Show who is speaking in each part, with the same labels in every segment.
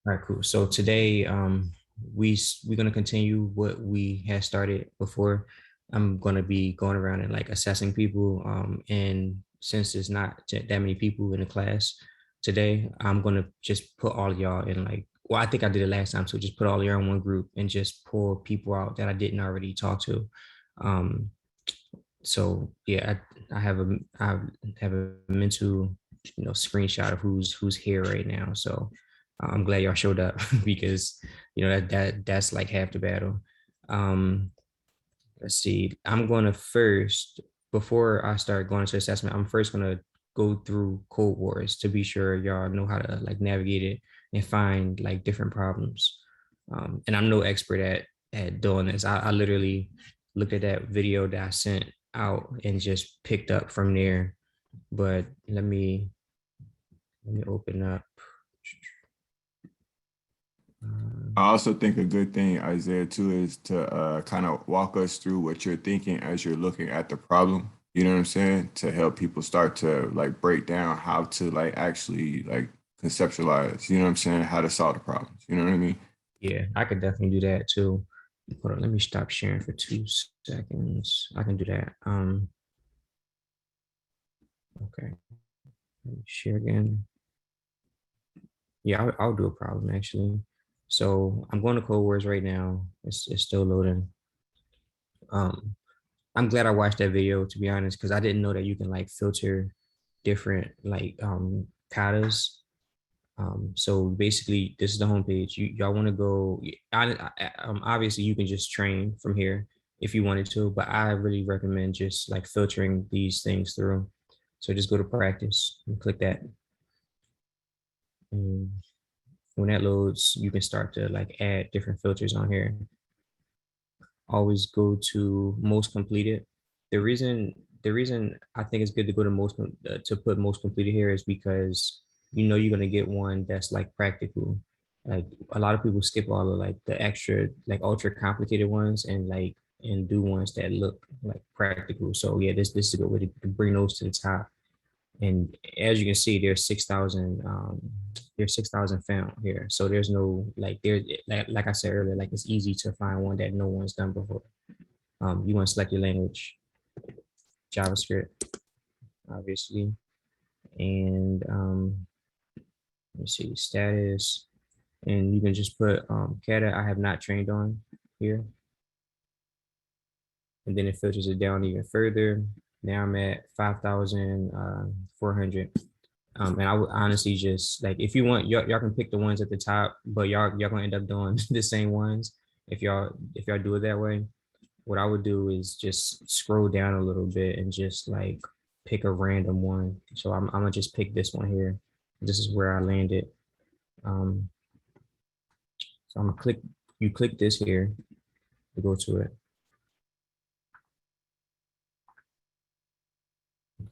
Speaker 1: All right, cool. So today, we're gonna continue what we had started before. I'm gonna be going around and like assessing people. And since there's not that many people in the class today, I'm gonna just put all of y'all in like. Well, I think I did it last time, so just put all of y'all in one group and just pull people out that I didn't already talk to. Um, so yeah, I have a mental screenshot of who's here right now. So I'm glad y'all showed up because that's like half the battle. Um, let's see. I'm going to first before I start going into assessment. I'm first going to go through Codewars to be sure y'all know how to like navigate it and find like different problems. And I'm no expert at doing this. I literally looked at that video that I sent out and just picked up from there. But let me open up.
Speaker 2: I also think a good thing, Isaiah, too, is to kind of walk us through what you're thinking as you're looking at the problem. You know what I'm saying? To help people start to like break down how to like actually like conceptualize, you know what I'm saying? How to solve the problems. You know what I mean?
Speaker 1: Yeah, I could definitely do that too. Hold on, let me stop sharing for 2 seconds. I can do that. Okay, let me share again. Yeah, I'll do a problem actually. So I'm going to Codewars right now. It's still loading. Um, I'm glad I watched that video to be honest, because I didn't know that you can like filter different like katas. So basically, this is the homepage. Y'all want to go. Obviously, you can just train from here if you wanted to, but I really recommend just like filtering these things through. So just go to practice and click that. And when that loads, you can start to like add different filters on here. Always go to most completed. The reason the reason I think it's good to go to to put most completed here is because you're gonna get one that's like practical. Like a lot of people skip all of like the extra like ultra complicated ones and do ones that look like practical. So yeah, this is a good way to bring those to the top. And as you can see, there's 6,000 found here. So there's no like there like I said earlier, like it's easy to find one that no one's done before. You want to select your language, JavaScript, obviously, and let me see status, and you can just put kata I have not trained on here, and then it filters it down even further. Now I'm at 5,400. And I would honestly just like if you want y'all can pick the ones at the top, but y'all gonna end up doing the same ones if y'all do it that way. What I would do is just scroll down a little bit and just like pick a random one. So I'm gonna just pick this one here. This is where I landed. Um, so I'm gonna click this here to go to it.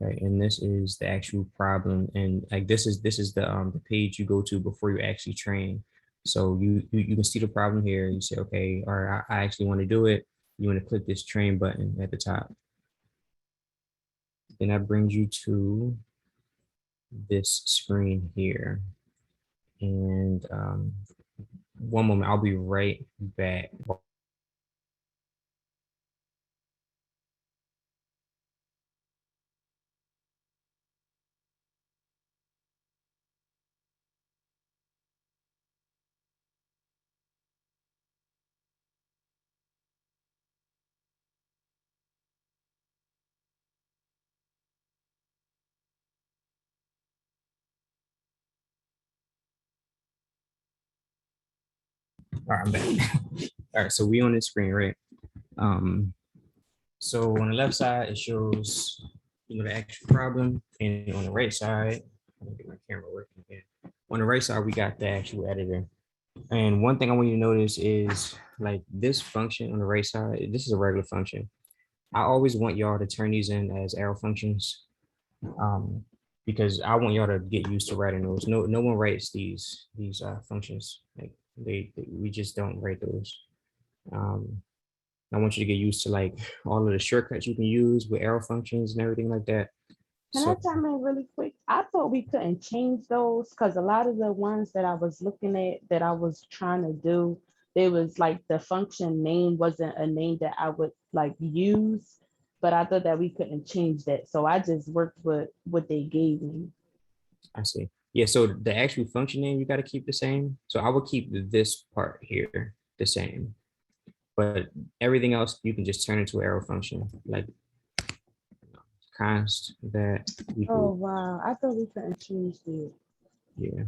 Speaker 1: Okay, and this is the actual problem, and like this is the page you go to before you actually train. So you can see the problem here. You say, okay, or I actually want to do it. You want to click this train button at the top. Then that brings you to this screen here. And one moment, I'll be right back. All right, I'm back. All right, so we on this screen, right? Um, so on the left side, it shows the actual problem, and on the right side, let me get my camera working again. On the right side, we got the actual editor. And one thing I want you to notice is like this function on the right side, this is a regular function. I always want y'all to turn these in as arrow functions, um, because I want y'all to get used to writing those. No one writes these functions. Like we just don't write those. Um, I want you to get used to like all of the shortcuts you can use with arrow functions and everything like that.
Speaker 3: Can I
Speaker 1: So
Speaker 3: chime in really quick? I thought we couldn't change those because a lot of the ones that I was looking at that I was trying to do, there was like the function name wasn't a name that I would like use, but I thought that we couldn't change that. So I just worked with what they gave me.
Speaker 1: I see. Yeah, so the actual function name you got to keep the same. So I would keep this part here the same, but everything else you can just turn into an arrow function, like const that
Speaker 3: Oh
Speaker 1: equal.
Speaker 3: wow, I thought we couldn't change it.
Speaker 1: Yeah,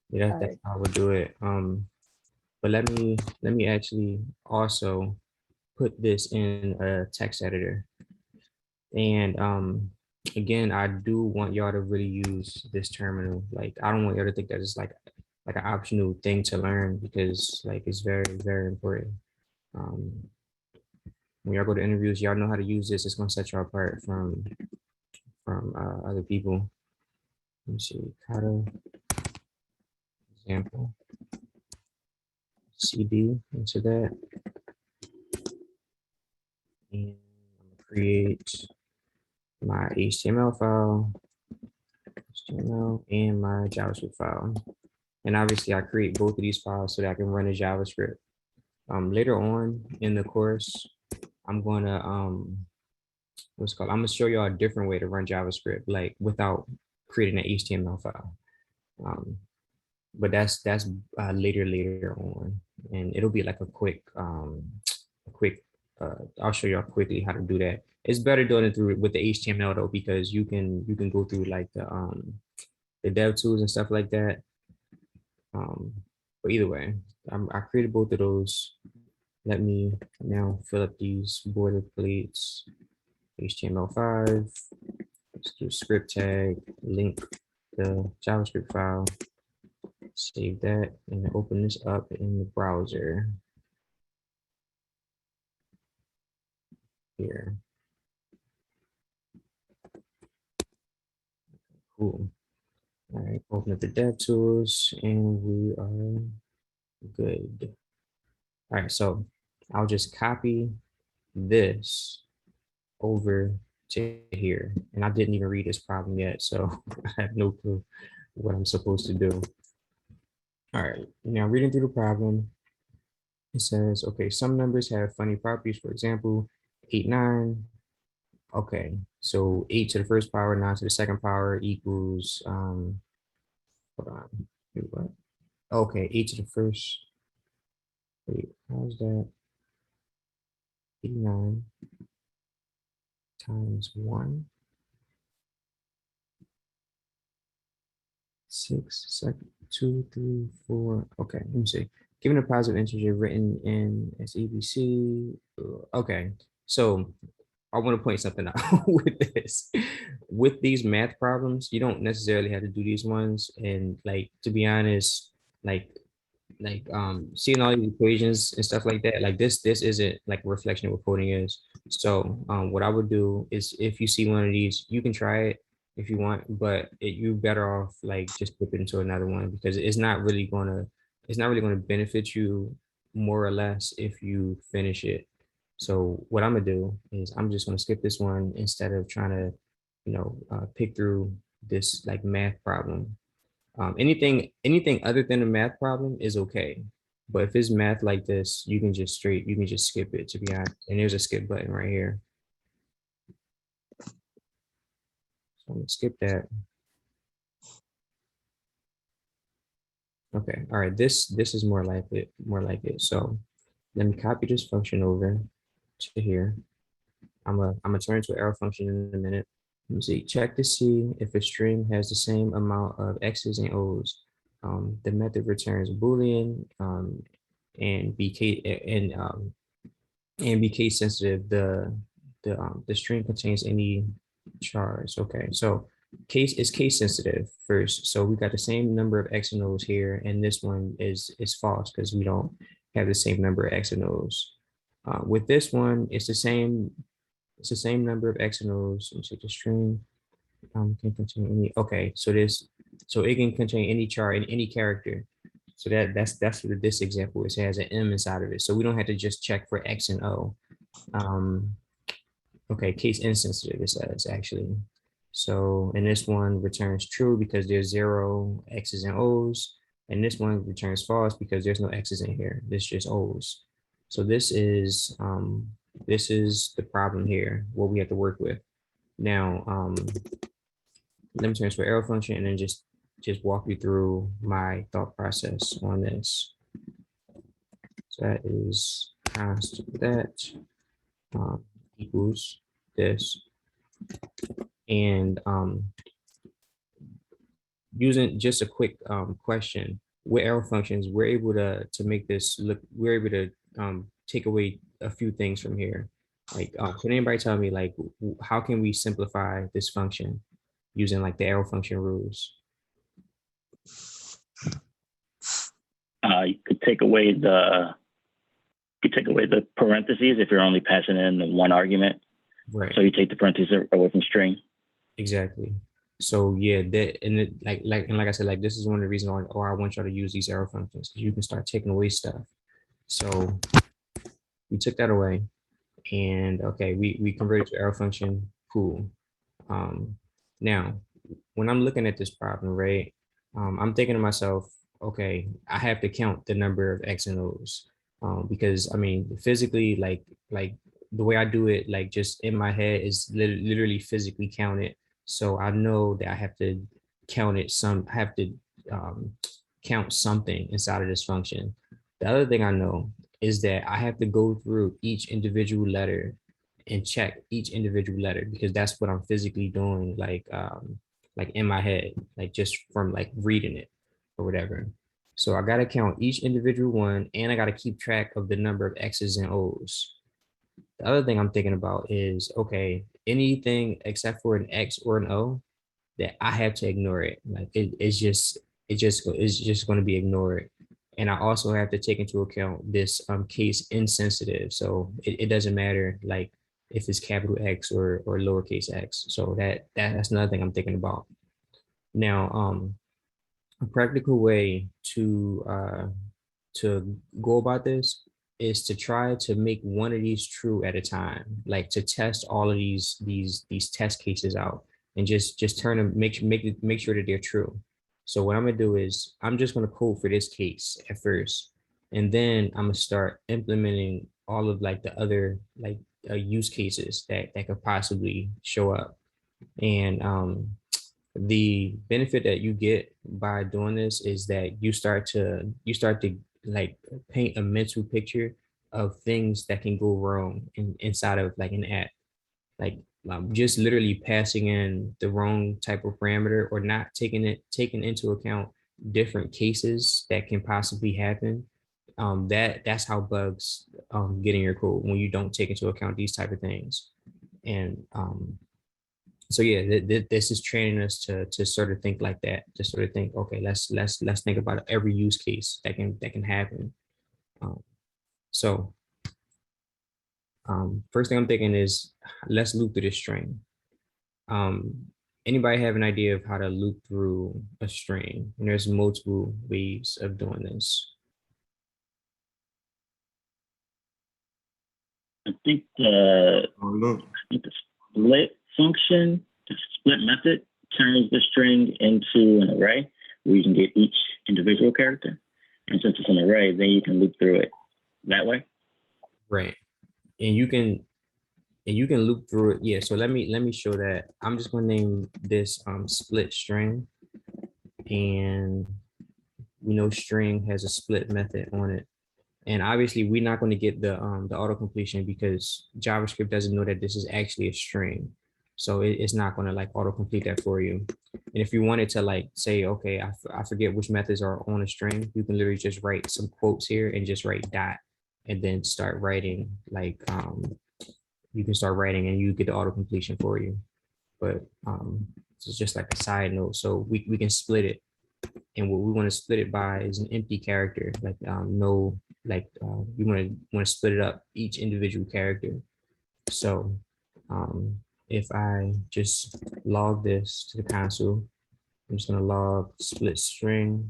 Speaker 1: yeah,
Speaker 3: All
Speaker 1: that's
Speaker 3: right.
Speaker 1: how I would do it. But let me actually also put this in a text editor. And again, I do want y'all to really use this terminal. Like I don't want y'all to think that it's like an optional thing to learn because like it's very, very important. Um, when y'all go to interviews, y'all know how to use this. It's gonna set y'all apart from other people. Let me see, kata example, CD into that, and I'm gonna create my HTML file, HTML, and my JavaScript file. And obviously I create both of these files so that I can run a JavaScript. Later on in the course, I'm gonna I'm gonna show y'all a different way to run JavaScript, like without creating an HTML file. Um, but that's later on, and it'll be like a quick. I'll show y'all quickly how to do that. It's better doing it through with the HTML though because you can go through like the dev tools and stuff like that. Um, but either way, I created both of those. Let me now fill up these boilerplates. HTML5. Let's do script tag, link the JavaScript file, save that, and open this up in the browser here. Cool. All right, open up the dev tools, and we are good. All right, so I'll just copy this over to here. And I didn't even read this problem yet, so I have no clue what I'm supposed to do. All right, now reading through the problem, it says, okay, some numbers have funny properties. For example, 8, 9. Okay, so 8 to the first power, 9 to the second power equals, hold on, wait, what? Okay, 8 to the first, wait, how's that? 89 times 1, 6, 7, 2, 3, 4. Okay, let me see. Given a positive integer written in as ABC. Okay, so I want to point something out with this. With these math problems, you don't necessarily have to do these ones. And like to be honest, like seeing all these equations and stuff like that, like this isn't like a reflection of what coding is. So what I would do is if you see one of these, you can try it if you want, but you better off like just flip it into another one because it's not really gonna benefit you more or less if you finish it. So what I'm gonna do is I'm just gonna skip this one instead of trying to, pick through this like math problem. Anything other than a math problem is okay. But if it's math like this, you can just skip it to be honest. And there's a skip button right here. So I'm gonna skip that. Okay, all right. This is more like it. So let me copy this function over to here. I'm gonna turn it to an arrow function in a minute. Let me see. Check to see if a string has the same amount of X's and O's. The method returns Boolean and BK and be case sensitive. The string contains any chars. Okay, so case is case sensitive first. So we got the same number of X and O's here, and this one is false because we don't have the same number of X and O's. With this one, it's the same. It's the same number of X and O's. Let me check the string. Can contain any. Okay, so it can contain any char in any character. So that's what this example is. It has an M inside of it. So we don't have to just check for X and O. Um, okay, case insensitive, it says actually. So, and this one returns true because there's 0 X's and O's. And this one returns false because there's no X's in here. This just O's. So this is the problem here, what we have to work with. Now, let me transfer arrow function and then just walk you through my thought process on this. So that is const that equals this. And using just a quick question, with arrow functions, we're able to make this look, we're able to take away a few things from here. Like, can anybody tell me, like, how can we simplify this function using like the arrow function rules?
Speaker 4: You could take away the parentheses if you're only passing in the one argument.
Speaker 1: Right.
Speaker 4: So you take the parentheses away from string.
Speaker 1: Exactly. So yeah, that and it, like I said, like this is one of the reasons why I want y'all to use these arrow functions, because you can start taking away stuff. So we took that away, and okay, we converted to arrow function. Cool. Now when I'm looking at this problem, right, I'm thinking to myself, okay, I have to count the number of X and O's, because I mean, physically, like the way I do it, like just in my head, is literally physically count it. So I know that I have to count it. I have to count something inside of this function. The other thing I know is that I have to go through each individual letter and check each individual letter, because that's what I'm physically doing, like in my head, like just from like reading it or whatever. So I got to count each individual one, and I got to keep track of the number of X's and O's. The other thing I'm thinking about is, okay, anything except for an X or an O, that I have to ignore it. Like it's just going to be ignored. And I also have to take into account this case insensitive. So it doesn't matter like if it's capital X or lowercase x. So that's another thing I'm thinking about. Now, a practical way to go about this is to try to make one of these true at a time, like to test all of these test cases out, and just turn them, make sure that they're true. So what I'm gonna do is I'm just gonna code for this case at first, and then I'm gonna start implementing all of like the other like use cases that could possibly show up. And the benefit that you get by doing this is that you start to like paint a mental picture of things that can go wrong inside of like an app, like just literally passing in the wrong type of parameter, or not taking into account different cases that can possibly happen. That's how bugs get in your code, when you don't take into account these type of things. And so yeah, this is training us to sort of think like that, to sort of think, okay, let's think about every use case that can happen. So first thing I'm thinking is, let's loop through this string. Anybody have an idea of how to loop through a string? And there's multiple ways of doing this.
Speaker 4: I think the split function, the split method, turns the string into an array where you can get each individual character. And since it's an array, then you can loop through it that way.
Speaker 1: Right. And you can loop through it. Yeah. So let me show that. I'm just going to name this split string, and we know string has a split method on it. And obviously we're not going to get the auto completion, because JavaScript doesn't know that this is actually a string. So it's not going to like auto complete that for you. And if you wanted to like say, okay, I forget which methods are on a string, you can literally just write some quotes here and just write dot, and then start writing like you can start writing, and you get the auto completion for you. But it's just like a side note. So we can split it, and what we want to split it by is an empty character, like no, like you want to split it up each individual character. So if I just log this to the console, I'm just going to log split string.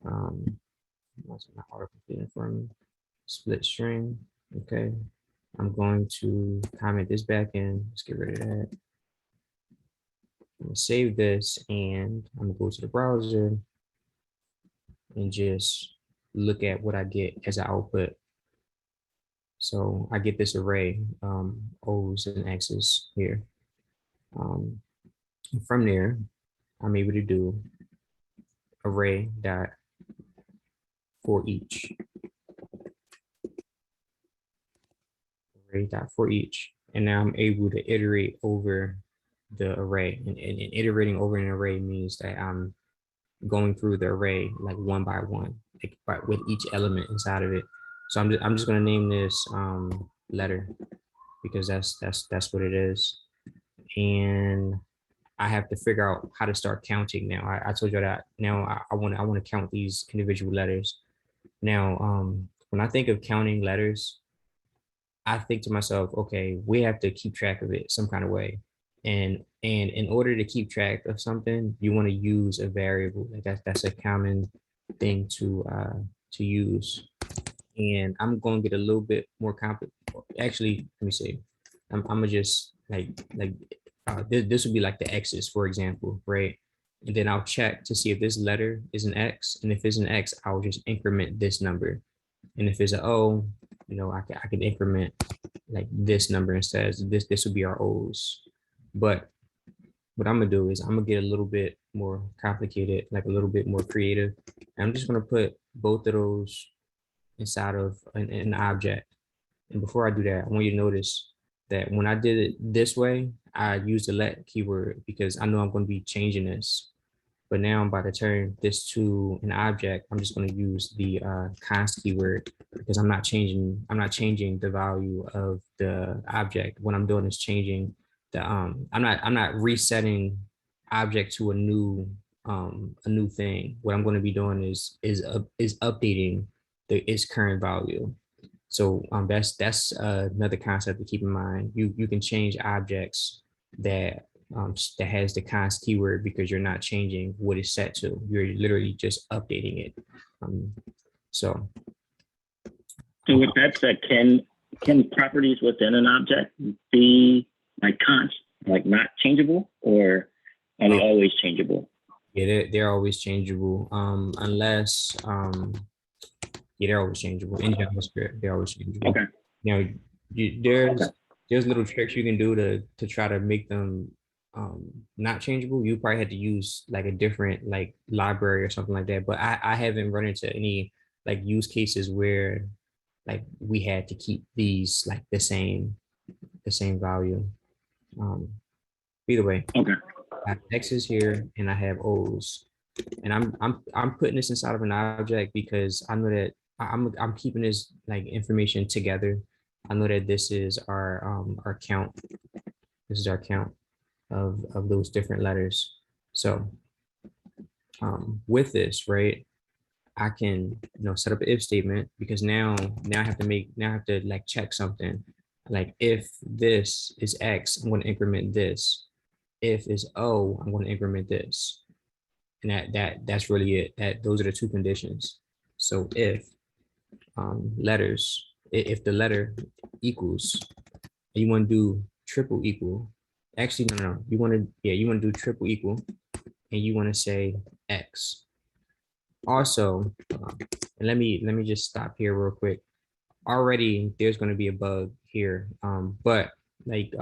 Speaker 1: That's not auto completing for me. Split string. Okay. I'm going to comment this back in. Let's get rid of that. I'm gonna save this and I'm gonna go to the browser and just look at what I get as an output. So I get this array, O's and X's here. From there, I'm able to do array dot for each. Array dot for each. And now I'm able to iterate over the array. And iterating over an array means that I'm going through the array like one by one, like with each element inside of it. So I'm just gonna name this letter because that's what it is. And I have to figure out how to start counting now. I told you that now I want to count these individual letters. Now, when I think of counting letters, I think to myself, okay, we have to keep track of it some kind of way. And in order to keep track of something, you want to use a variable. Like that's a common thing to use. And I'm going to get a little bit more complicated. Actually, let me see. I'm gonna just this would be like the X's, for example, right? And then I'll check to see if this letter is an X, and if it's an X, I'll just increment this number. And if it's an O, you know, I can increment like this number instead. This would be our O's. But what I'm gonna do is I'm gonna get a little bit more complicated, like a little bit more creative. And I'm just gonna put both of those inside of an object. And before I do that, I want you to notice that when I did it this way, I used the let keyword because I know I'm going to be changing this. But now I'm about to turn this to an object. I'm just going to use the const keyword because I'm not changing the value of the object. What I'm doing is changing the I'm not resetting object to a new thing. What I'm going to be doing is updating its current value. So that's another concept to keep in mind. You can change objects that that has the const keyword because you're not changing what it's set to. You're literally just updating it. So
Speaker 4: with that said, can properties within an object be like const, like not changeable, or are they always changeable?
Speaker 1: Yeah, they're always changeable. Unless yeah, they're always changeable. In JavaScript, they're always changeable. Okay. You know, there's little tricks you can do to try to make them not changeable. You probably had to use like a different like library or something like that. But I haven't run into any like use cases where like we had to keep these like the same value. Either way, okay. I have X's here and I have O's, and I'm putting this inside of an object because I know that I'm keeping this like information together. I know that this is our count. This is our count of those different letters. So with this, right, I can set up an if statement because now I have to like check something. Like if this is X, I'm going to increment this. If is O, I'm going to increment this. And that's really it. Those are the two conditions. So if if the letter equals, you want to do triple equal. Actually, no. You want to do triple equal, and you want to say X. Also, and let me just stop here real quick. Already, there's going to be a bug here, but like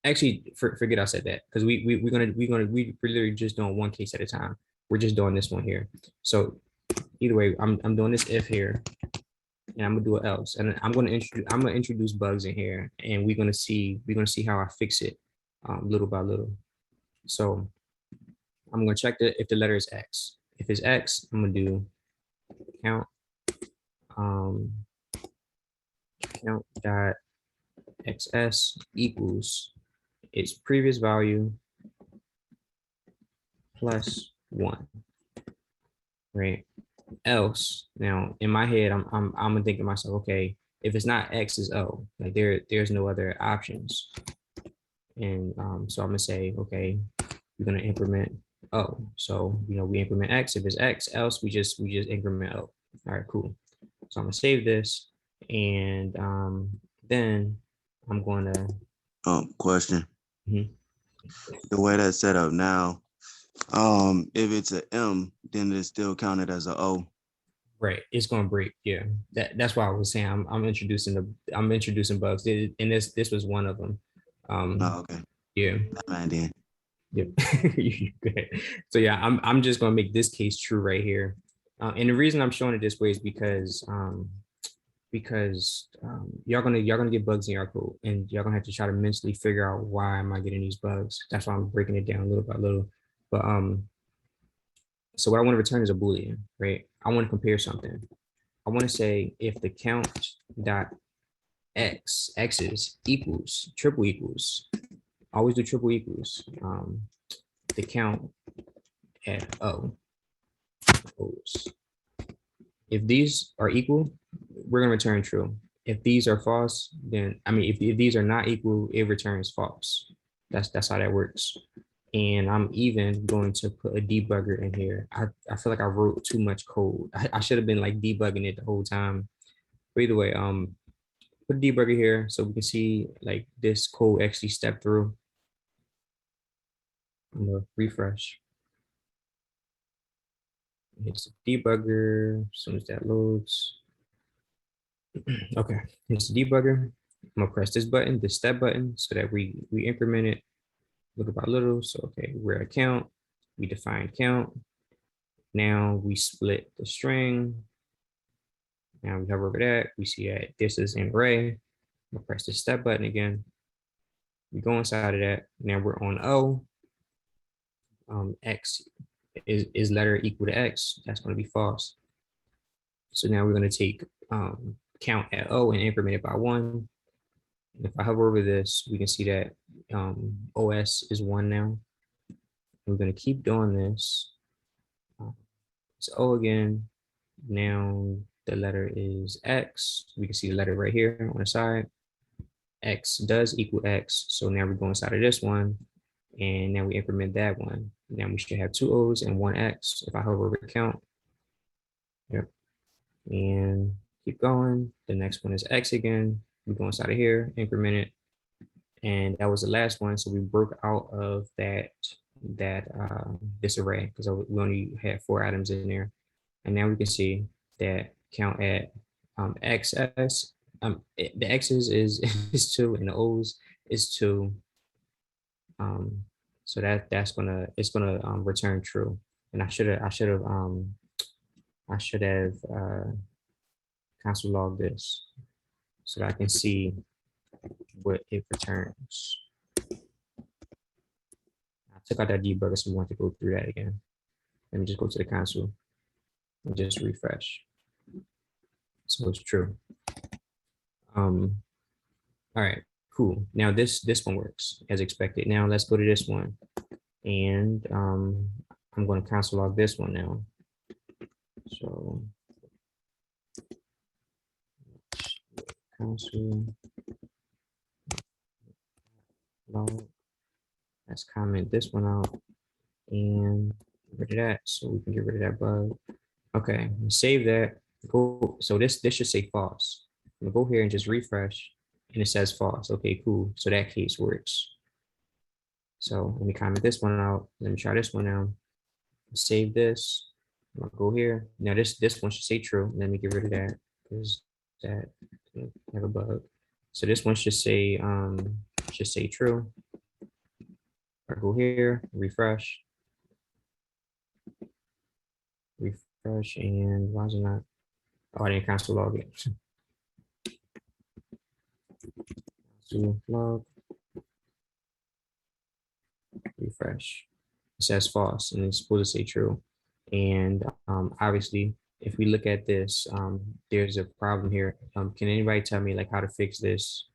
Speaker 1: actually forget I said that because we literally just doing one case at a time. We're just doing this one here. So either way, I'm doing this if here, and I'm gonna do it else, and I'm gonna introduce bugs in here, and we're gonna see how I fix it little by little. So I'm gonna check if the letter is X. If it's X, I'm gonna do count count dot XS equals its previous value plus 1, right? Else, now in my head, I'm gonna think to myself, okay, if it's not X, is O. Like there's no other options, and so I'm gonna say, okay, we're gonna increment O. So we increment X. If it's X, else we just increment O. All right, cool. So I'm gonna save this, and then I'm going to
Speaker 5: question.
Speaker 1: Mm-hmm.
Speaker 5: the way that's set up now, if it's an M, then it's still counted as an O.
Speaker 1: Right, it's gonna break. Yeah, that's why I was saying I'm introducing bugs, and this was one of them.
Speaker 5: Oh, okay.
Speaker 1: Yeah.
Speaker 5: Man, then.
Speaker 1: Yep. Good. So yeah, I'm just gonna make this case true right here, and the reason I'm showing it this way is because y'all gonna get bugs in your code, and y'all gonna have to try to mentally figure out why am I getting these bugs. That's why I'm breaking it down little by little. But so what I want to return is a Boolean, right? I want to compare something. I want to say if the count dot x's equals triple equals, always do triple equals, the count at O. If these are equal, we're gonna return true. If these are false, then if these are not equal, it returns false. That's how that works. And I'm even going to put a debugger in here. I feel like I wrote too much code. I should have been like debugging it the whole time. But either way, put a debugger here so we can see like this code actually step through. I'm gonna refresh. It's the debugger. As soon as that loads. Okay, it's the debugger. I'm gonna press this button, the step button, so that we increment it little by little. So okay, we're at count. We define count. Now we split the string. Now we hover over that. We see that this is an array. We'll press the step button again. We go inside of that. Now we're on O. X is letter equal to X. That's going to be false. So now we're going to take count at O and increment it by 1. If I hover over this, we can see that OS is 1 now. We're going to keep doing this. It's O again. Now the letter is X. We can see the letter right here on the side. X does equal X. So now we go inside of this one. And now we increment that one. Now we should have 2 O's and 1 X. If I hover over count. Yep. And keep going. The next one is X again. We go inside of here, increment it. And that was the last one. So we broke out of this array because we only had 4 items in there. And now we can see that count at XS, the X's is 2 and the O's is 2. So it's gonna return true. And I should have console log this so that I can see what it returns. I took out that debugger, so we want to go through that again. Let me just go to the console and just refresh. So it's true. All right, cool. Now this one works as expected. Now let's go to this one. And I'm going to console log this one now. So console log. Let's comment this one out and get rid of that so we can get rid of that bug. Okay, save that. Go. So this should say false. I'm gonna go here and just refresh, and it says false. Okay, cool. So that case works. So let me comment this one out. Let me try this one now. Save this. I'm gonna go here. Now this one should say true. Let me get rid of that because that have a bug. So this one should say true. I go here, refresh, and why is it not? Oh, I didn't console log it. Console log, refresh. It says false, and it's supposed to say true. And obviously, if we look at this, there's a problem here. Can anybody tell me like how to fix this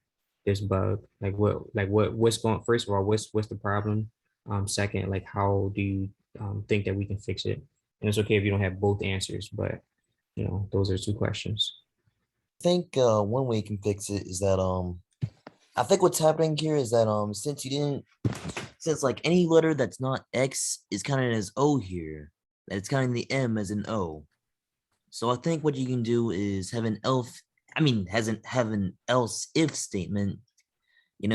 Speaker 1: bug? What's going? First of all, what's the problem? Second, like how do you think that we can fix it? And it's okay if you don't have both answers, but those are 2 questions.
Speaker 6: I think one way you can fix it is that I think what's happening here is that since like any letter that's not X is counted as O here, that it's counting the M as an O. So I think what you can do is have an else if statement,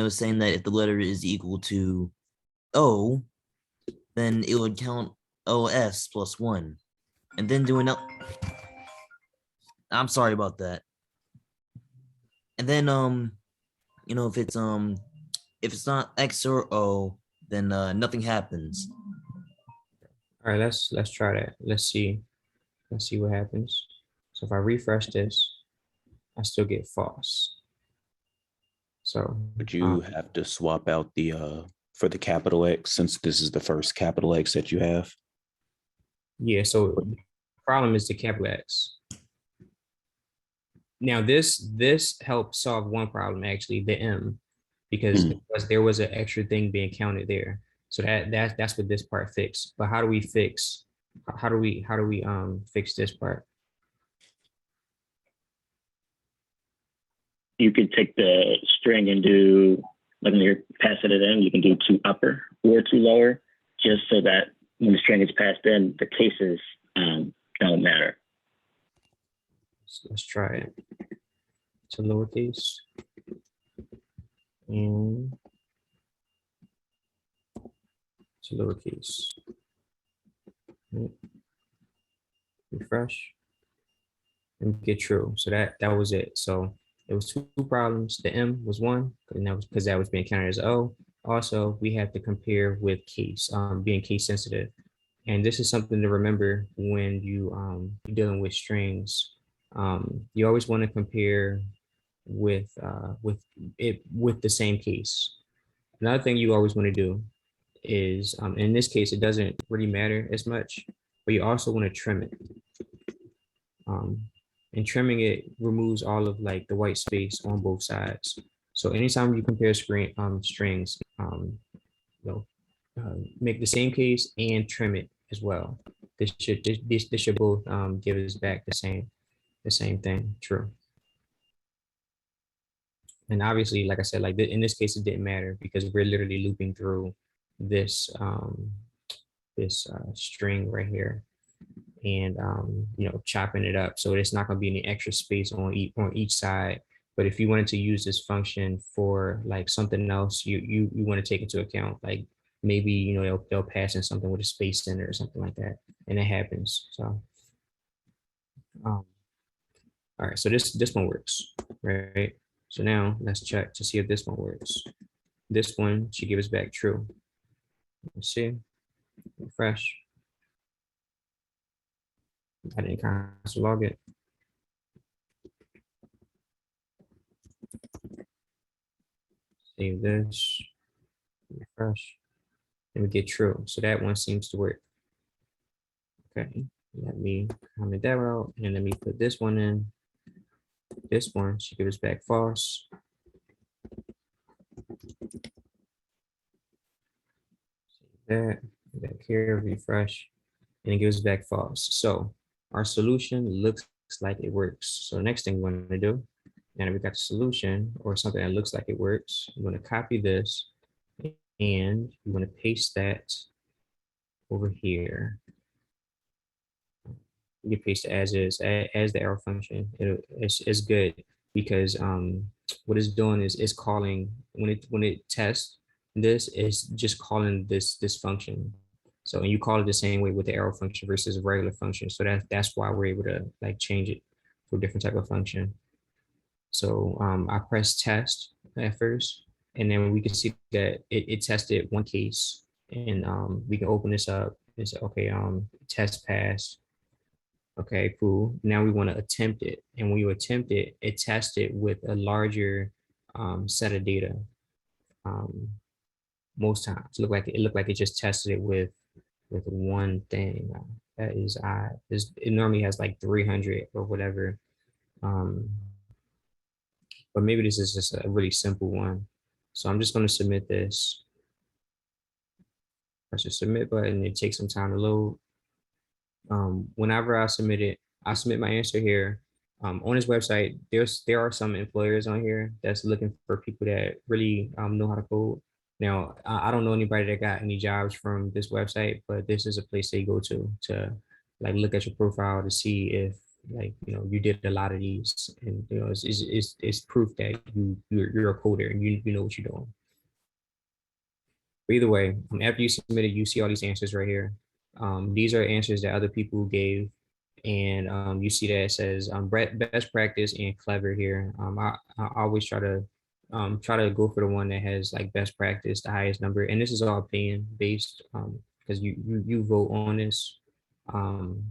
Speaker 6: saying that if the letter is equal to O, then it would count OS plus 1. And then do another. I'm sorry about that. And then if it's not X or O, then nothing happens.
Speaker 1: All right, let's try that. Let's see what happens. So if I refresh this, I still get false. So
Speaker 7: Would you have to swap out the for the capital X, since this is the first capital X that you have?
Speaker 1: yeah, so the problem is the capital X. Now this helps solve one problem, actually, the M, because there was an extra thing being counted there. So that's what this part fixed. But how do we fix this part?
Speaker 4: You could take the string and do, like when you're passing it in, you can do to upper or to lower, just so that when the string is passed in, the cases don't matter.
Speaker 1: So let's try it. To lowercase and to lowercase. Refresh and get true. So that was it. So it was two problems. The M was one, and that was because that was being counted as O. Also, we have to compare with case, being case sensitive. And this is something to remember when you're dealing with strings. You always want to compare with the same case. Another thing you always want to do is, in this case, it doesn't really matter as much, but you also want to trim it. And trimming it removes all of like the white space on both sides. So anytime you compare strings, make the same case and trim it as well. This should both give us back the same thing. True. And obviously, like I said, like in this case, it didn't matter because we're literally looping through this string right here, and chopping it up. So it's not going to be any extra space on each side. But if you wanted to use this function for like something else, you want to take into account, like maybe they'll pass in something with a space in it or something like that, and it happens. So all right, so this one works, right? So now let's check to see if this one works. This one should give us back true. Let's see. Refresh. I didn't console log it. Save this. Refresh. And we get true. So that one seems to work. Okay. Let me comment that out, and let me put this one in. This one should give us back false. Save that. Back here, refresh, and it gives back false. So our solution looks like it works. So the next thing we want to do, now that we got the solution or something that looks like it works, we want to copy this and we want to paste that over here. You can paste it as is, as the arrow function. It's good because what it's doing is it's calling, when it tests this, it's just calling this function. So, and you call it the same way with the arrow function versus a regular function. So that's why we're able to like change it for a different type of function. So I press test at first, and then we can see that it tested one case, and we can open this up and say, okay, test pass. Okay, cool. Now we want to attempt it. And when you attempt it, it tests it with a larger set of data. Most times it looked like it just tested it with one thing. That is odd. It normally has like 300 or whatever. But maybe this is just a really simple one. So I'm just going to submit this. Press the submit button. It takes some time to load. Whenever I submit it, I submit my answer here. On his website, there are some employers on here that's looking for people that really know how to code. Now, I don't know anybody that got any jobs from this website, but this is a place they go to like look at your profile to see if like you did a lot of these, and it's proof that you're a coder and you know what you're doing. But either way, after you submit it, you see all these answers right here. These are answers that other people gave. And you see that it says best practice and clever here. I always try to go for the one that has like best practice, the highest number. And this is all opinion based because you vote on this. Um,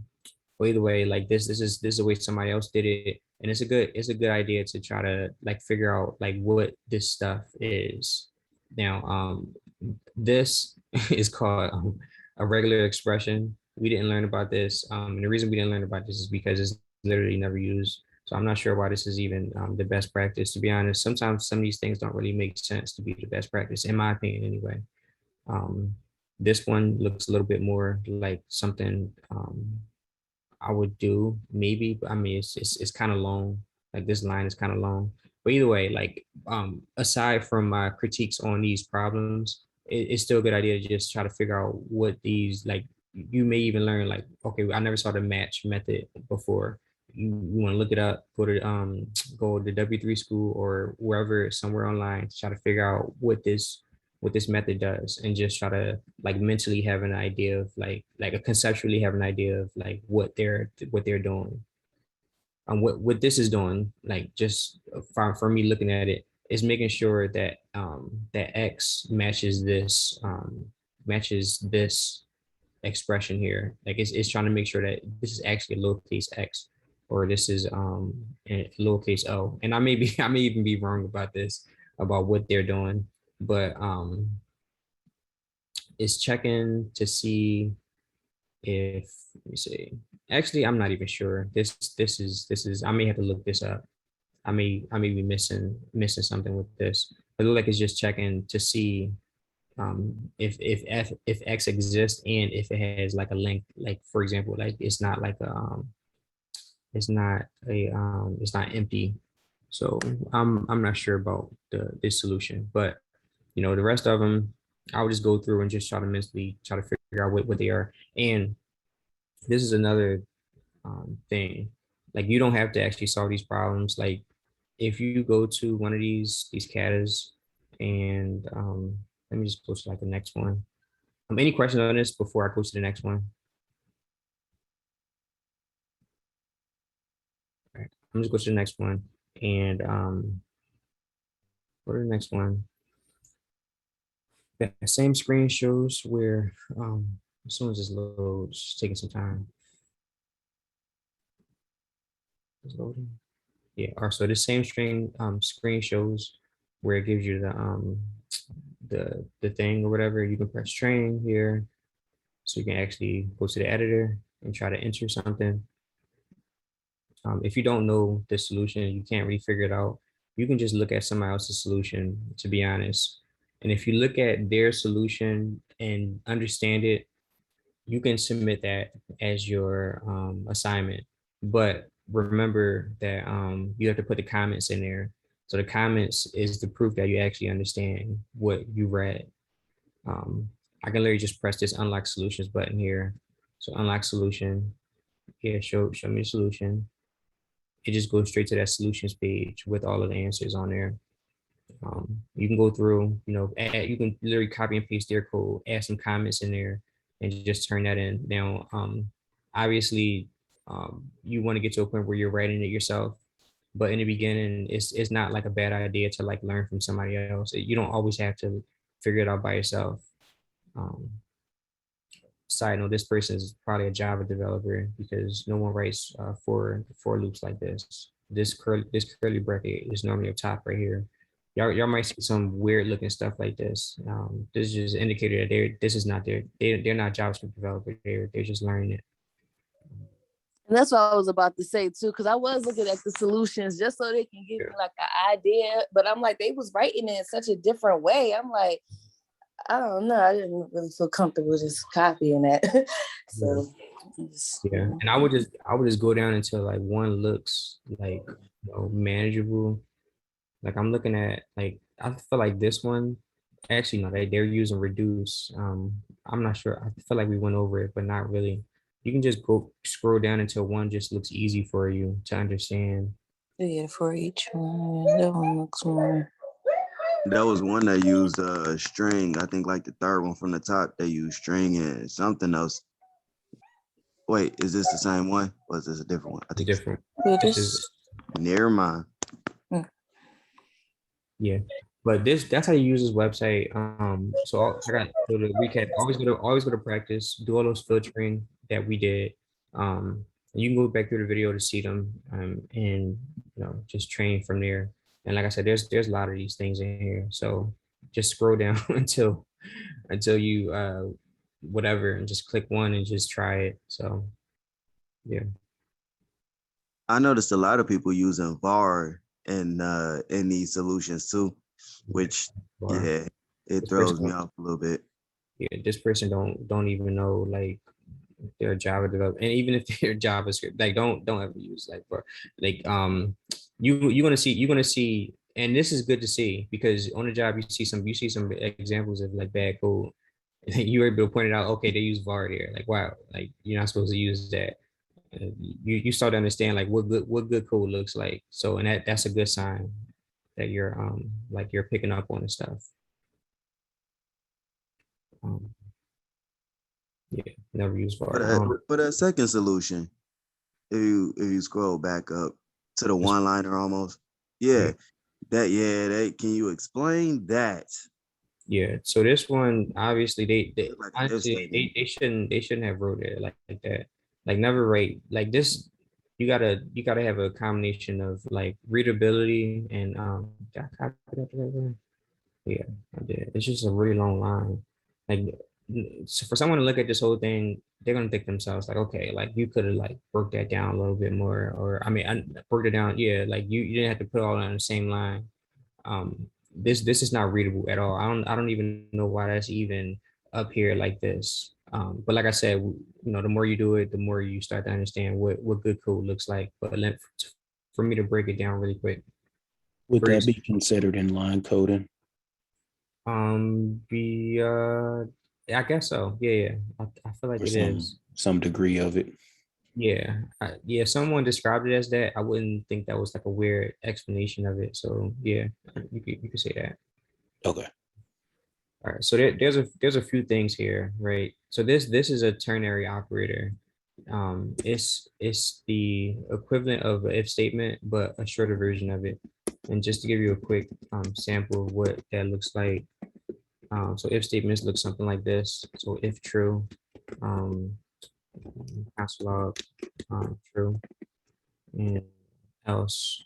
Speaker 1: but either way, like this is the way somebody else did it, and it's a good idea to try to like figure out like what this stuff is. Now, this is called a regular expression. We didn't learn about this, and the reason we didn't learn about this is because it's literally never used. So I'm not sure why this is even the best practice. To be honest, sometimes some of these things don't really make sense to be the best practice, in my opinion, anyway. Um, this one looks a little bit more like something I would do maybe, but I mean it's kind of long. Like this line is kind of long. But either way, like aside from my critiques on these problems, it's still a good idea to just try to figure out what these like. You may even learn like, okay, I never saw the match method before. You want to look it up, go to W3 school or wherever, somewhere online to try to figure out what this method does, and just try to like mentally have an idea of like a conceptually have an idea of like what they're doing. What this is doing, like just for me looking at it, is making sure that that X matches this expression here. Like it's trying to make sure that this is actually a lowercase x, or this is a lowercase o. And I may even be wrong about this, about what they're doing, but it's checking to see if, let me see. Actually, I'm not even sure. This is I may have to look this up. I may be missing something with this. It looks like it's just checking to see if X exists, and if it has like a link, like for example, like it's not like it's not empty. So I'm not sure about this solution, but the rest of them, I would just go through and just try to mentally try to figure out what they are. And this is another thing. Like you don't have to actually solve these problems. Like if you go to one of these katas, and let me just go to like the next one. Any questions on this before I go to the next one? All right, I'm just go to the next one, and go to the next one. The same screen shows where as soon as this loads, it's taking some time. It's loading. Yeah, or so the same screen shows where it gives you the thing or whatever. You can press train here, so you can actually go to the editor and try to enter something. If you don't know the solution, you can't really figure it out, you can just look at somebody else's solution, to be honest. And if you look at their solution and understand it, you can submit that as your assignment. But remember that you have to put the comments in there. So the comments is the proof that you actually understand what you read. I can literally just press this unlock solutions button here. So unlock solution, yeah, show me the solution. It just goes straight to that solutions page with all of the answers on there. You can go through, you can literally copy and paste their code, add some comments in there, and just turn that in. Now, obviously, you want to get to a point where you're writing it yourself, but in the beginning, it's not like a bad idea to like learn from somebody else. You don't always have to figure it out by yourself. Side note, this person is probably a Java developer, because no one writes for loops like this. This curly bracket is normally up top right here. Y'all might see some weird looking stuff like this. This is just indicator that this is not they're not JavaScript developers. They're just learning it.
Speaker 8: And that's what I was about to say too, because I was looking at the solutions just so they can give me like an idea. But I'm like, they was writing it in such a different way. I'm like, I don't know. I didn't really feel comfortable just copying that. So
Speaker 1: yeah. And I would just go down until like one looks like manageable. Like I'm looking at, like, I feel like this one, actually no, they're using reduce. I'm not sure. I feel like we went over it, but not really. You can just go scroll down until one just looks easy for you to understand.
Speaker 8: Yeah, for each one, that one looks more.
Speaker 5: There was one that used a string. I think like the third one from the top, they used string and something else. Wait, is this the same one or is this a different one? I
Speaker 1: It's
Speaker 5: think
Speaker 1: different.
Speaker 8: Well,
Speaker 1: This
Speaker 8: this,
Speaker 1: is
Speaker 5: near mine.
Speaker 1: yeah. But that's how you use this website. So I got so to recap. Always go to practice. Do all those filtering that we did. You can go back through the video to see them. And just train from there. And like I said, there's a lot of these things in here. So just scroll down until you whatever, and just click one and just try it. So yeah.
Speaker 5: I noticed a lot of people using VAR in these solutions too, which
Speaker 1: Or
Speaker 5: yeah, it
Speaker 1: this
Speaker 5: throws
Speaker 1: person,
Speaker 5: me off a little bit.
Speaker 1: yeah, this person don't even know like if they're a Java developer, and even if they're JavaScript, like don't ever use like for like you're gonna see, and this is good to see because on the job you see some examples of like bad code, and you're able to point it out. Okay, they use var here. Like wow, like you're not supposed to use that. You start to understand like what good code looks like. So and that's a good sign that you're like you're picking up on the stuff. Um, yeah, never use
Speaker 5: For
Speaker 1: var.
Speaker 5: that second solution, if you scroll back up to the one liner almost, yeah, that can you explain that?
Speaker 1: Yeah, so this one obviously they
Speaker 5: Look like an if
Speaker 1: honestly
Speaker 5: statement.
Speaker 1: they shouldn't have wrote it like that. Like never write like this. You gotta have a combination of like readability and did I copy that the right way? Yeah, I did. It's just a really long line. Like so for someone to look at this whole thing, they're gonna think themselves like, okay, like you could have like broke that down a little bit more, or I mean, I broke it down. Yeah, like you didn't have to put all on the same line. This is not readable at all. I don't even know why that's even up here like this. But like I said, the more you do it, the more you start to understand what good code looks like. But for me to break it down really quick.
Speaker 7: Would that be considered inline coding?
Speaker 1: I guess so. Yeah. I feel like
Speaker 7: Or
Speaker 1: it is.
Speaker 7: some degree of it.
Speaker 1: Yeah. Yeah. Someone described it as that. I wouldn't think that was like a weird explanation of it. So yeah, you could say that.
Speaker 7: Okay.
Speaker 1: All right, so there's a few things here, right? So this is a ternary operator. It's the equivalent of an if statement, but a shorter version of it. And just to give you a quick sample of what that looks like. So if statements look something like this. So if true, console log true, and else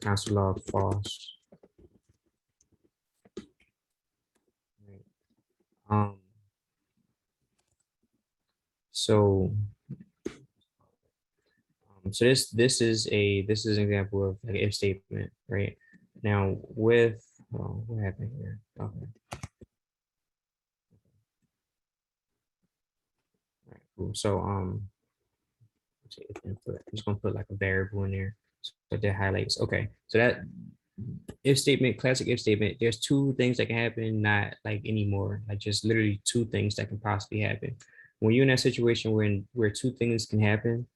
Speaker 1: console log false. Right. So so this is an example of like an if statement, right? Now with what happened here? Okay. All right, cool. So I'm just gonna put like a variable in there so that highlights. Okay, so that if statement, classic if statement, there's two things that can happen, not like anymore, like just literally two things that can possibly happen. When you're in that situation where two things can happen,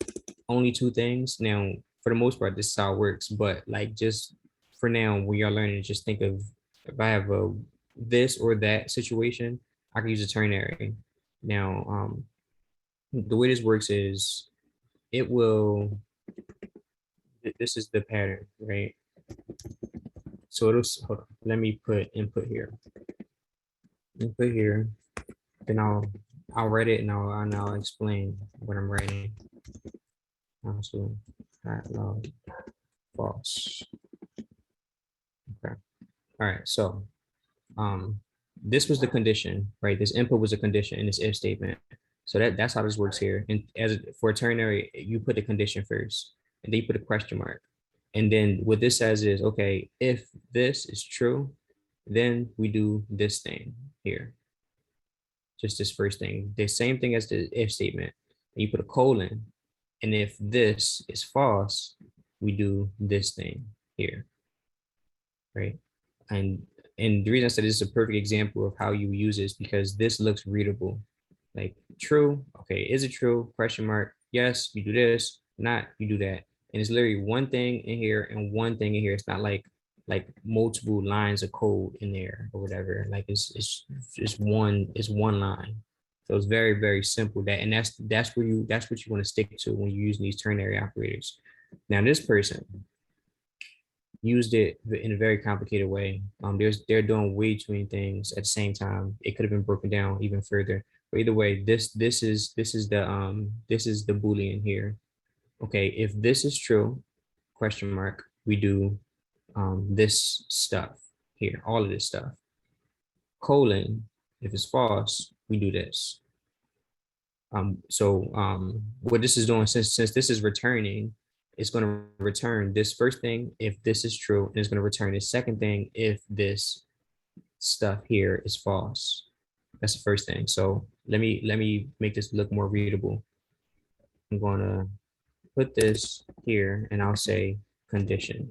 Speaker 1: only two things. Now, for the most part, this is how it works, but like just for now, when you're learning, just think of if I have a this or that situation, I can use a ternary. Now, the way this works is it will, this is the pattern, right? So hold on, let me put input here. Input here, then I'll write it and I'll explain what I'm writing. Also, log false. Okay. All right. So this was the condition, right? This input was a condition in this if statement. So that's how this works here. And as for a ternary, you put the condition first, and then you put a question mark. And then what this says is, okay, if this is true, then we do this thing here. Just this first thing. The same thing as the if statement. And you put a colon. And if this is false, we do this thing here. Right. And the reason I said this is a perfect example of how you use this because this looks readable. Like true, okay, is it true? Question mark. Yes, you do this, not you do that. And it's literally one thing in here and one thing in here. It's not like like multiple lines of code in there or whatever. Like it's one line. So it's very, very simple. That's what you want to stick to when you're using these ternary operators. Now this person used it in a very complicated way. They're doing way too many things at the same time. It could have been broken down even further. But either way, this is the Boolean here. Okay, if this is true, question mark, we do this stuff here, all of this stuff. Colon, if it's false, we do this. What this is doing, since this is returning, it's going to return this first thing if this is true, and it's going to return the second thing if this stuff here is false. That's the first thing. So let me make this look more readable. I'm going to put this here, and I'll say condition.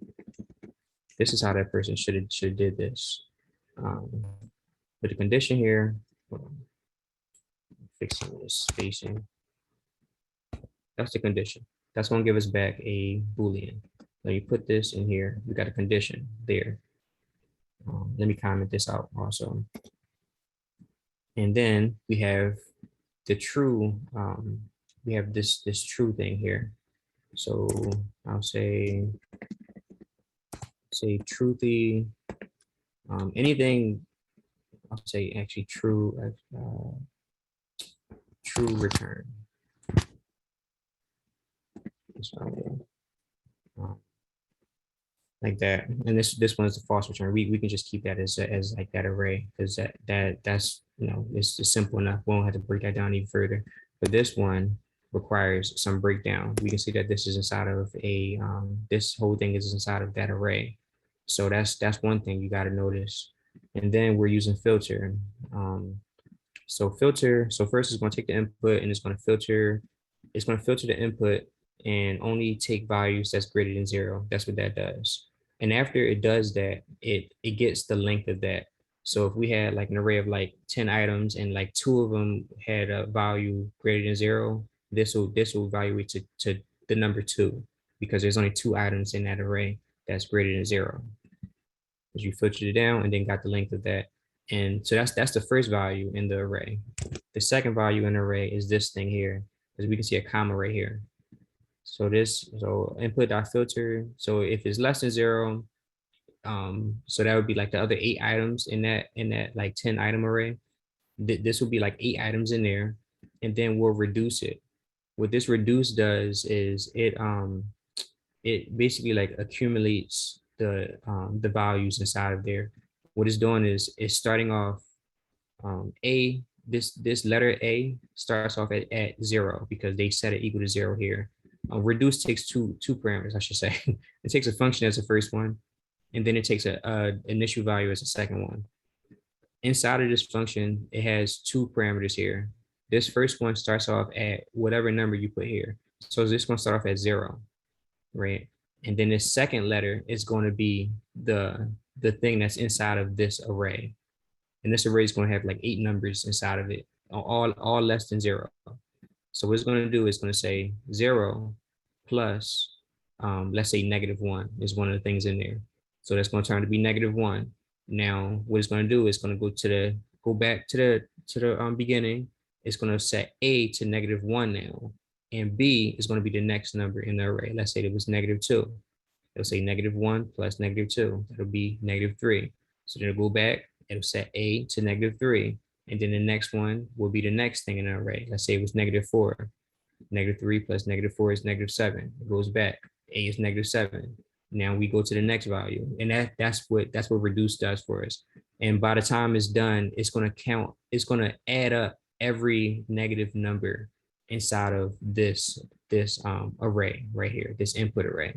Speaker 1: This is how that person should have did this. Put the condition here. Fixing this spacing. That's the condition. That's going to give us back a Boolean. Now you put this in here. We got a condition there. Let me comment this out also. And then we have the true. We have this true thing here. So I'll say truthy. Anything. I'll say actually true. True return. Like that, and this one is the false return. We can just keep that as like that array, because that's it's just simple enough. We won't have to break that down even further. But this one requires some breakdown. We can see that this is inside of a this whole thing is inside of that array. So that's one thing you got to notice. And then we're using filter. So filter. So first it's going to take the input and it's going to filter. It's going to filter the input and only take values that's greater than 0. That's what that does. And after it does that, it gets the length of that. So if we had like an array of like 10 items and like 2 of them had a value greater than 0, this will evaluate to the number 2, because there's only 2 items in that array that's greater than 0. Because you filtered it down and then got the length of that. And so that's the first value in the array. The second value in the array is this thing here, because we can see a comma right here. So input.filter. So if it's less than 0, so that would be like the other 8 items in that like 10 item array. This will be like 8 items in there, and then we'll reduce it. What this reduce does is it basically like accumulates the values inside of there. What it's doing is it's starting off this letter A starts off at 0 because they set it equal to 0 here. Reduce takes two parameters, I should say. It takes a function as the first one, and then it takes a initial value as the second one. Inside of this function, it has 2 parameters here. This first one starts off at whatever number you put here. So this one start off at 0, right? And then this second letter is going to be the thing that's inside of this array. And this array is going to have like 8 numbers inside of it, all less than 0. So what it's going to do is going to say 0 plus, let's say -1 is one of the things in there. So that's going to turn to be -1. Now, what it's going to do is going to go back to the beginning. It's going to set A to -1 now, and B is going to be the next number in the array. Let's say it was -2. It'll say -1 plus -2. That'll be -3. So then it'll go back. It'll set A to -3. And then the next one will be the next thing in the array. Let's say it was -4. -3 plus -4 is -7. It goes back. A is -7. Now we go to the next value. And that's what reduce does for us. And by the time it's done, it's going to count, it's going to add up every negative number inside of this array right here, this input array.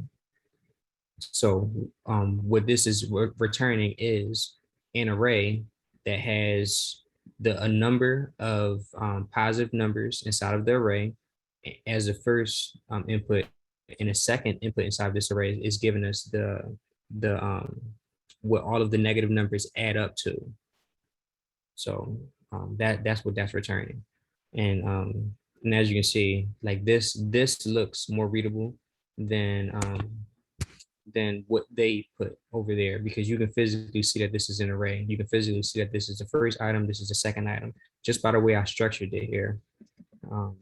Speaker 1: So what this is returning is an array that has a number of positive numbers inside of the array as the first input, and a second input inside of this array is giving us what all of the negative numbers add up to. So that's what that's returning. And as you can see, like this looks more readable than than what they put over there, because you can physically see that this is an array. You can physically see that this is the first item, this is the second item, just by the way I structured it here. And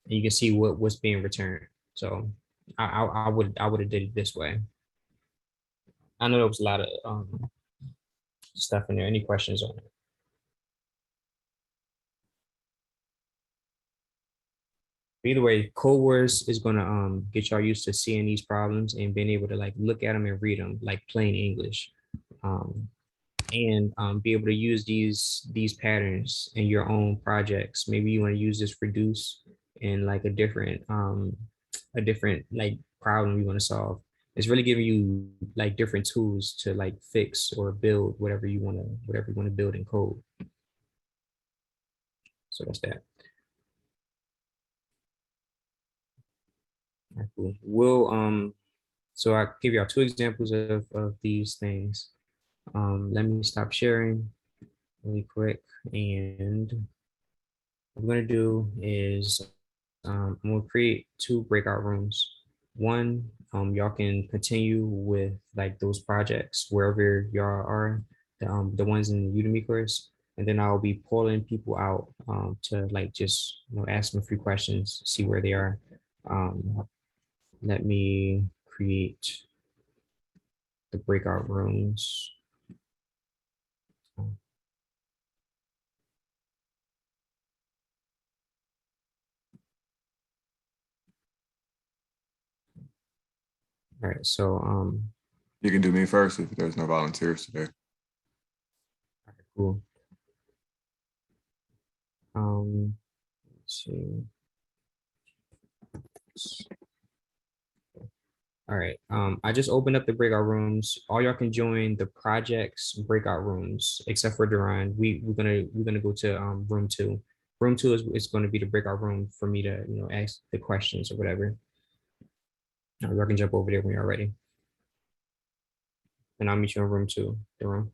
Speaker 1: you can see what's being returned. So I would have did it this way. I know there was a lot of stuff in there. Any questions on it? Either way, Codewars is gonna get y'all used to seeing these problems and being able to like look at them and read them like plain English, and be able to use these patterns in your own projects. Maybe you want to use this reduce in like a different like problem you want to solve. It's really giving you like different tools to like fix or build whatever you want to build in code. So that's that. Cool. We'll so I give y'all two examples of these things. Let me stop sharing really quick, and what I'm gonna do is I'm gonna create two breakout rooms. One, y'all can continue with like those projects wherever y'all are, the ones in the Udemy course, and then I'll be pulling people out to like just ask them a few questions, see where they are. Let me create the breakout rooms. All right, so
Speaker 2: You can do me first if there's no volunteers today.
Speaker 1: cool. Let's see. All right. I just opened up the breakout rooms. All y'all can join the projects breakout rooms, except for Duran. We're gonna go to room two. Room two is going to be the breakout room for me to ask the questions or whatever. Y'all can jump over there when you're ready, and I'll meet you in room two. Duran.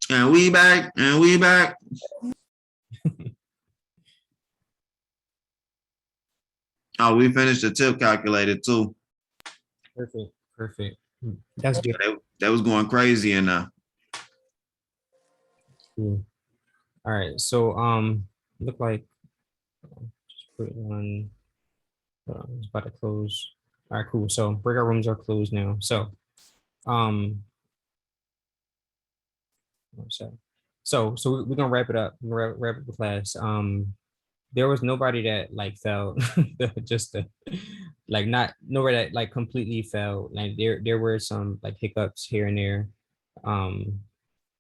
Speaker 9: And we back. Oh, we finished the tip calculator too.
Speaker 1: Perfect. That's good.
Speaker 9: That was going crazy in
Speaker 1: Cool. All right, so look like just put it on. It's about to close. All right, cool. So breakout rooms are closed now. So so we're gonna wrap it up. We're gonna wrap up the class. There was nobody that like fell just like not nobody that like completely fell. Like there were some like hiccups here and there.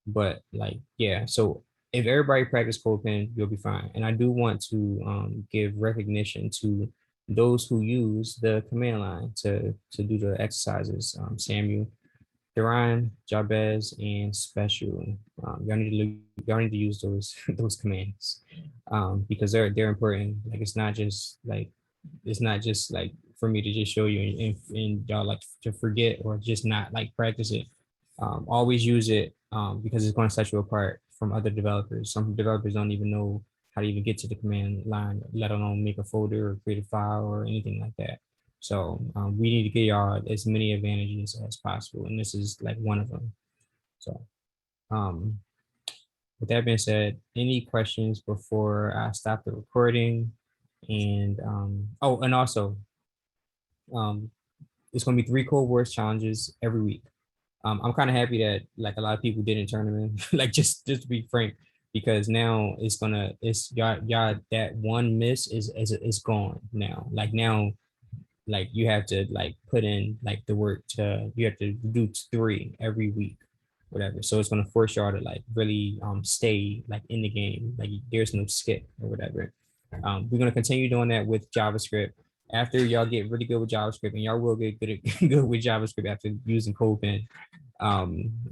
Speaker 1: But like yeah, so if everybody practice CodePen, you'll be fine. And I do want to give recognition to those who use the command line to do the exercises. Samuel, Duran, Jabez, and Special. Y'all need to use those those commands because they're important. Like it's not just like for me to just show you and y'all like to forget or just not like practice it. Always use it because it's going to set you apart from other developers. Some developers don't even know how to even get to the command line, let alone make a folder or create a file or anything like that. So we need to get y'all as many advantages as possible, and this is like one of them. So with that being said, any questions before I stop the recording? And oh, and also it's going to be 3 Codewars challenges every week. I'm kind of happy that like a lot of people didn't turn them in, like just to be frank, because now it's y'all that one miss is gone now. Like now, like you have to like put in like the work you have to do 3 every week, whatever. So it's gonna force y'all to like really stay like in the game. Like there's no skip or whatever. We're gonna continue doing that with JavaScript. After y'all get really good with JavaScript, and y'all will get good with JavaScript after using CodePen,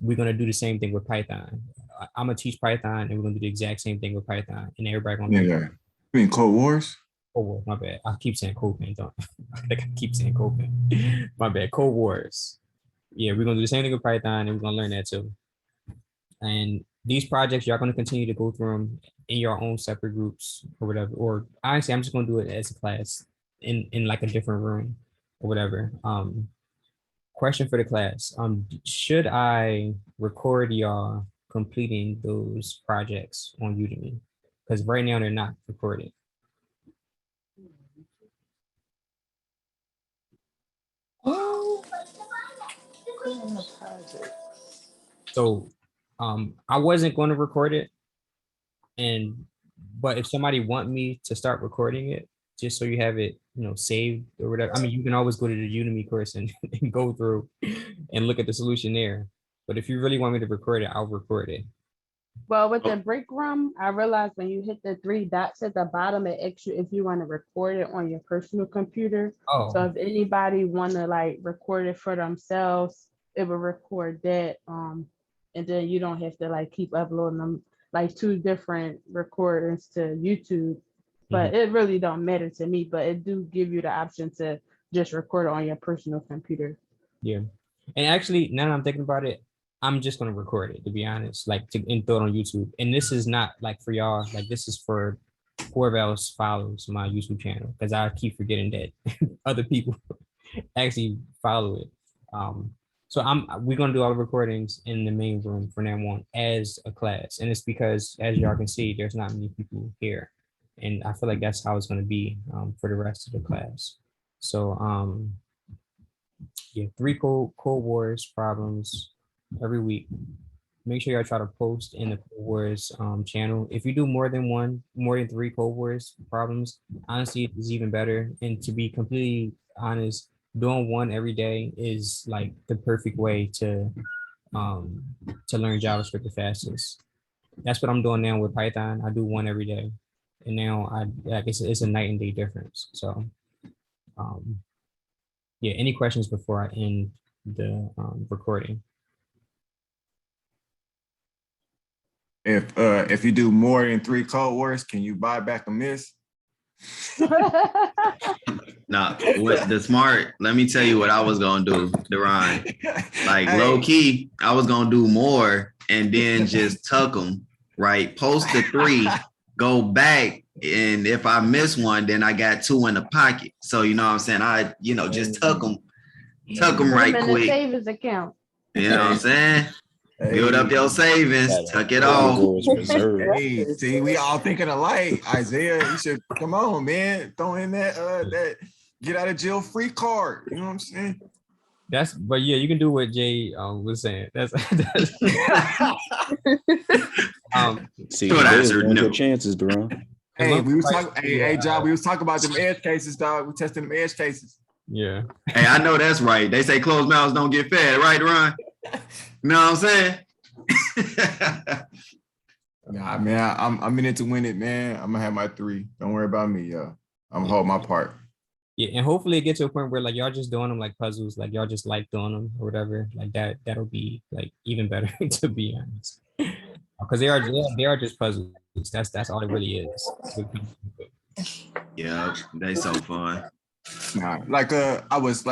Speaker 1: we're gonna do the same thing with Python. I'm gonna teach Python, and we're gonna do the exact same thing with Python, and everybody gonna
Speaker 2: be. You mean Codewars?
Speaker 1: Codewars, my bad. I keep saying CodePen, don't I keep saying CodePen. My bad. Codewars. Yeah, we're gonna do the same thing with Python, and we're gonna learn that too. And these projects, y'all gonna continue to go through them in your own separate groups or whatever. Or honestly, I'm just gonna do it as a class in like a different room or whatever. Question for the class. Should I record y'all completing those projects on Udemy? Because right now they're not recorded. So I wasn't going to record it, but if somebody want me to start recording it, just so you have it, saved or whatever. I mean, you can always go to the Udemy course and go through and look at the solution there. But if you really want me to record it, I'll record it.
Speaker 3: Well, with the break room, I realized when you hit the 3 dots at the bottom, it asks you if you want to record it on your personal computer.
Speaker 1: Oh.
Speaker 3: So if anybody want to like record it for themselves, it will record that. And then you don't have to like keep uploading them like 2 different recordings to YouTube. But it really don't matter to me, but it do give you the option to just record it on your personal computer.
Speaker 1: Yeah. And actually, now that I'm thinking about it, I'm just going to record it, to be honest, like and throw it on YouTube. And this is not like for y'all, like this is for whoever else follows my YouTube channel, because I keep forgetting that other people actually follow it. So we're going to do all the recordings in the main room from now on as a class. And it's because, as y'all can see, there's not many people here. And I feel like that's how it's going to be for the rest of the class. So yeah, 3 Codewars problems every week. Make sure y'all try to post in the Codewars channel. If you do more than 3 Codewars problems, honestly, it's even better. And to be completely honest, doing 1 every day is like the perfect way to learn JavaScript the fastest. That's what I'm doing now with Python. I do 1 every day, and now it's a night and day difference. So yeah, any questions before I end the recording?
Speaker 2: If you do more than 3 Codewars, can you buy back a miss?
Speaker 9: Nah, let me tell you what I was gonna do, Deron. Like low key, I was gonna do more and then just tuck them, right? Post the 3, go back. And if I miss one, then I got 2 in the pocket. So, you know what I'm saying? I, just tuck them right
Speaker 3: Put 'em in the
Speaker 9: quick.
Speaker 3: savings account.
Speaker 9: You know what I'm saying? Build up your savings, tuck it off.
Speaker 7: Codewars reserve.
Speaker 2: Hey, see, we all thinking alike. Isaiah, you should come on, man. Throw in that get out of jail free card. You know what I'm saying?
Speaker 1: But yeah, you can do what Jay was saying. That's
Speaker 7: See,
Speaker 9: Short answer,
Speaker 7: no.
Speaker 9: no.
Speaker 7: Your chances, Duran.
Speaker 2: Hey, we was talking. Hey, John, we was talking about them edge cases, dog. We testing them edge cases.
Speaker 1: yeah.
Speaker 9: Hey, I know that's right. They say closed mouths don't get fed, right, Ron? You know what I'm saying?
Speaker 2: Nah, man, I'm in it to win it, man. I'm gonna have my 3. Don't worry about me, yo. I'm gonna hold my part.
Speaker 1: Yeah, and hopefully it gets to a point where like y'all just doing them like puzzles, like y'all just like doing them or whatever. Like that'll be like even better to be honest. Because they are just puzzles. That's all it really is.
Speaker 9: Yeah, they so fun.
Speaker 2: Nah,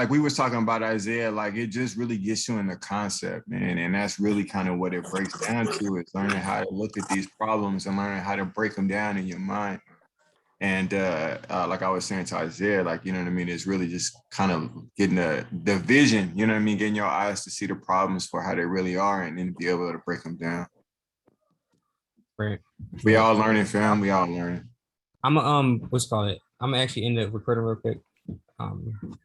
Speaker 2: we was talking about Isaiah, like it just really gets you in the concept, man. And that's really kind of what it breaks down to, is learning how to look at these problems and learning how to break them down in your mind. And like I was saying to Isaiah, like, you know what I mean? It's really just kind of getting the vision, you know what I mean? Getting your eyes to see the problems for how they really are and then be able to break them down.
Speaker 1: Right.
Speaker 2: We all learning, fam. We all learning.
Speaker 1: I'm what's called it? I'm actually in the recording real quick.